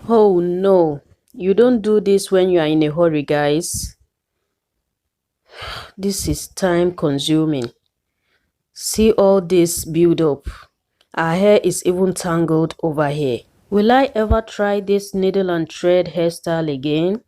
Oh no, you don't do this when you are in a hurry, guys. This is time consuming. See all this build up. Our hair is even tangled over here. Will I ever try this needle and thread hairstyle again?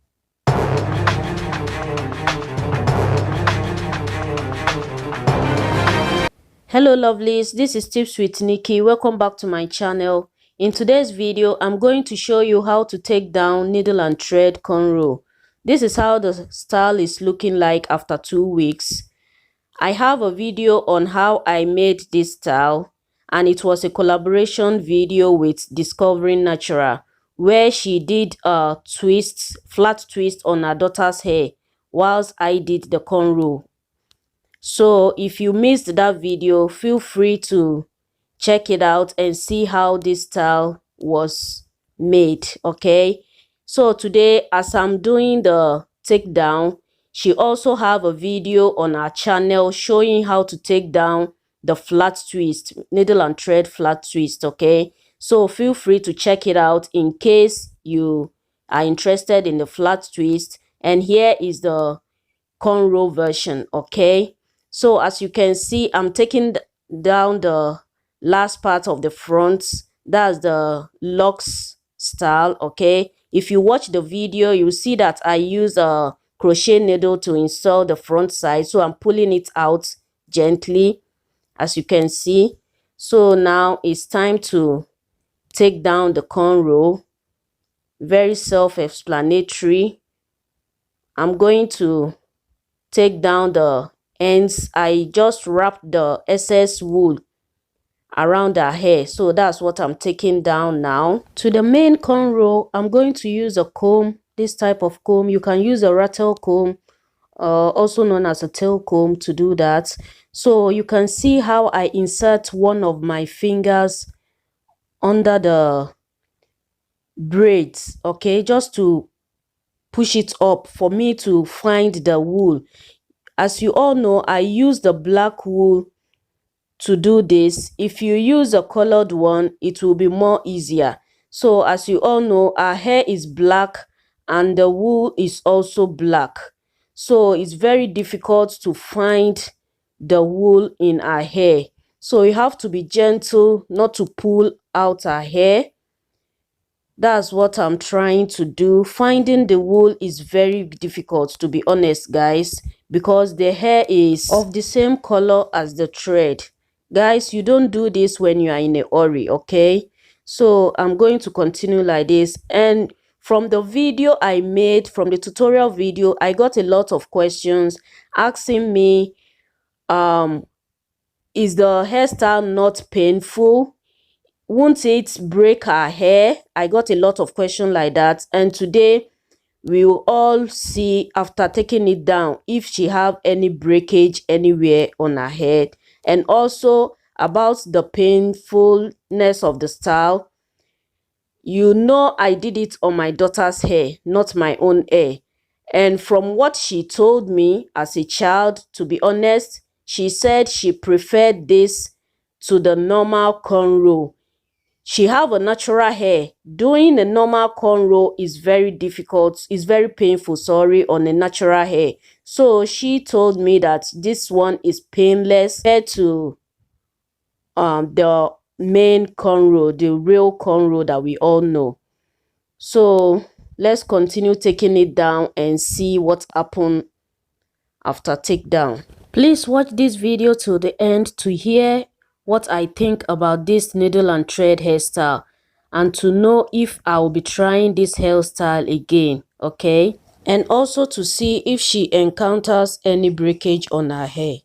Hello lovelies, this is Tips with Nikki. Welcome back to my channel. In today's video, I'm going to show you how to take down needle and thread cornrow. This is how the style is looking like after 2 weeks. I have a video on how I made this style, and it was a collaboration video with DiscoveringNatural where she did a flat twist on her daughter's hair whilst I did the cornrow. So if you missed that video, feel free to check it out and see how this style was made. Okay, so today as I'm doing the takedown, she also have a video on her channel showing how to take down the flat twist, needle and thread flat twist. Okay, so feel free to check it out in case you are interested in the flat twist. And here is the cornrow version. Okay, so as you can see, I'm taking down the last part of the front. That's the locks style. Okay, if you watch the video, you'll see that I use a crochet needle to install the front side, so I'm pulling it out gently, as you can see. So now it's time to take down the cornrow. Very self-explanatory. I'm going to take down the ends. I just wrapped the excess wool around her hair, so that's what I'm taking down now. To the main cornrow, I'm going to use a comb, this type of comb. You can use a rattle comb, also known as a tail comb, to do that. So you can see how I insert one of my fingers under the braids, okay, just to push it up for me to find the wool. As you all know, I use the black wool to do this. If you use a colored one, it will be more easier. So as you all know, our hair is black and the wool is also black. So it's very difficult to find the wool in our hair. So you have to be gentle not to pull out our hair. That's what I'm trying to do. Finding the wool is very difficult, to be honest, guys, because the hair is of the same color as the thread. Guys, you don't do this when you are in a hurry, okay? So I'm going to continue like this. And from the video I made, from the tutorial video, I got a lot of questions asking me, is the hairstyle not painful? Won't it break our hair? I got a lot of questions like that, and today we will all see, after taking it down, if she have any breakage anywhere on her head, and also about the painfulness of the style. You know, I did it on my daughter's hair, not my own hair, and from what she told me as a child, to be honest, she said she preferred this to the normal cornrow. She have a natural hair. Doing a normal cornrow is very difficult. It's very painful, sorry, on a natural hair. So she told me that this one is painless compared to the main cornrow, the real cornrow that we all know. So let's continue taking it down and see what happened after takedown. Please watch this video to the end to hear what I think about this needle and thread hairstyle, and to know if I will be trying this hairstyle again, okay? And also to see if she encounters any breakage on her hair.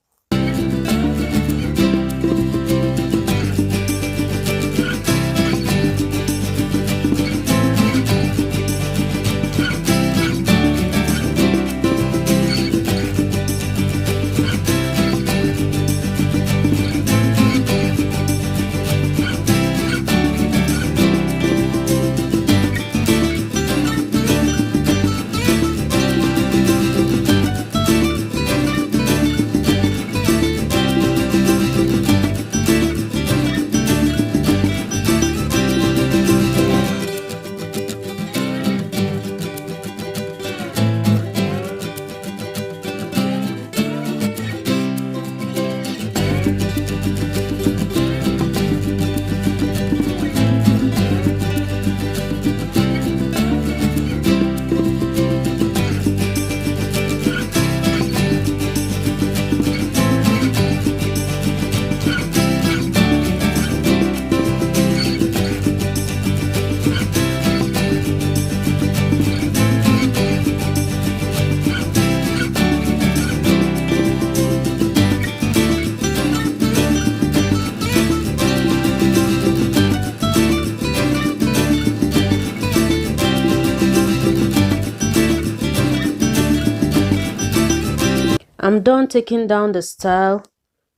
I'm done taking down the style,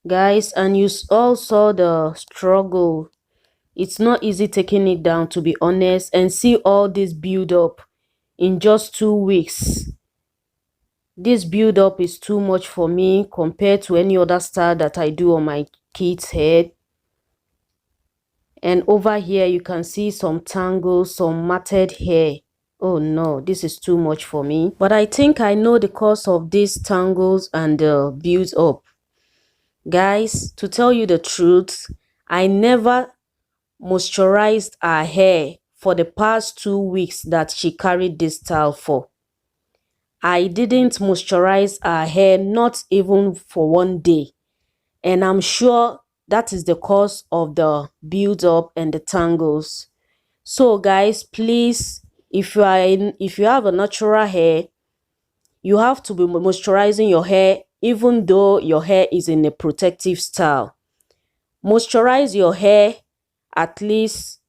guys, and you all saw the struggle. It's not easy taking it down, to be honest, and see all this build up in just 2 weeks. This build up is too much for me compared to any other style that I do on my kids' head. And over here you can see some tangles, some matted hair. Oh no, this is too much for me. But I think I know the cause of these tangles and build up. Guys, to tell you the truth, I never moisturized her hair for the past 2 weeks that she carried this style for. I didn't moisturize her hair, not even for one day. And I'm sure that is the cause of the build up and the tangles. So guys, please, if you have a natural hair, you have to be moisturizing your hair even though your hair is in a protective style. Moisturize your hair at least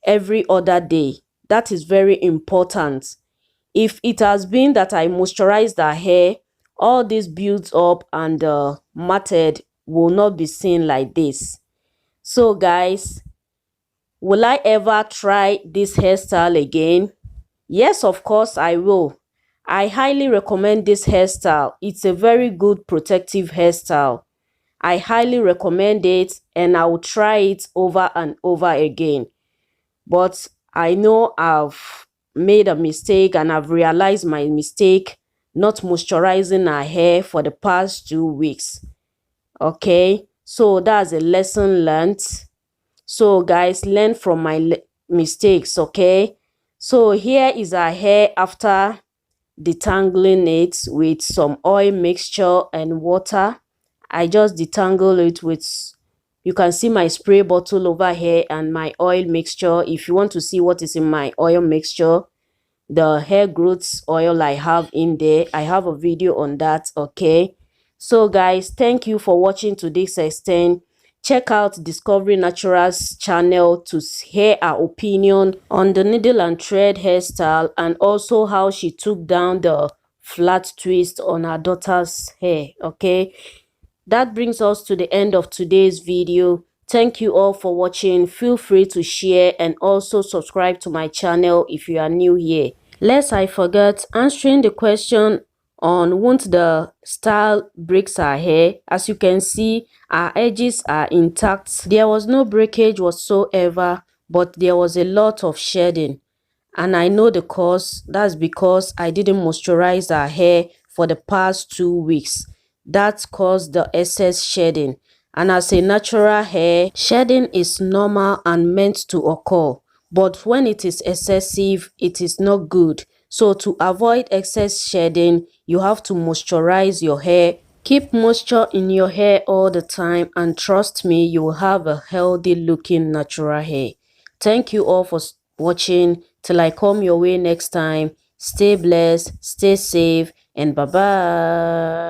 every other day. That is very important. If it has been that I moisturized the hair, all this builds up and matted will not be seen like this. So guys, will I ever try this hairstyle again? Yes, of course I will. I highly recommend this hairstyle. It's a very good protective hairstyle. I highly recommend it and I will try it over and over again. But I know I've made a mistake and I've realized my mistake not moisturizing her hair for the past 2 weeks. Okay, so that's a lesson learned. So guys, learn from my mistakes. Okay, so here is her hair after detangling it with some oil mixture and water. I just detangle it with, you can see my spray bottle over here and my oil mixture. If you want to see what is in my oil mixture, the hair growth oil I have in there, I have a video on that. Okay, so guys, thank you for watching to this extent. Check out Discovery Natural's channel to hear her opinion on the needle and thread hairstyle and also how she took down the flat twist on her daughter's hair. Okay, that brings us to the end of today's video. Thank you all for watching. Feel free to share and also subscribe to my channel if you are new here. Lest I forget, answering the question on won't the style breaks her hair. As you can see, our edges are intact. There was no breakage whatsoever, but there was a lot of shedding. And I know the cause. That's because I didn't moisturize her hair for the past 2 weeks. That caused the excess shedding. And as a natural hair, shedding is normal and meant to occur. But when it is excessive, it is not good. So to avoid excess shedding, you have to moisturize your hair. Keep moisture in your hair all the time and trust me, you will have a healthy looking natural hair. Thank you all for watching. Till I come your way next time, stay blessed, stay safe, and bye-bye.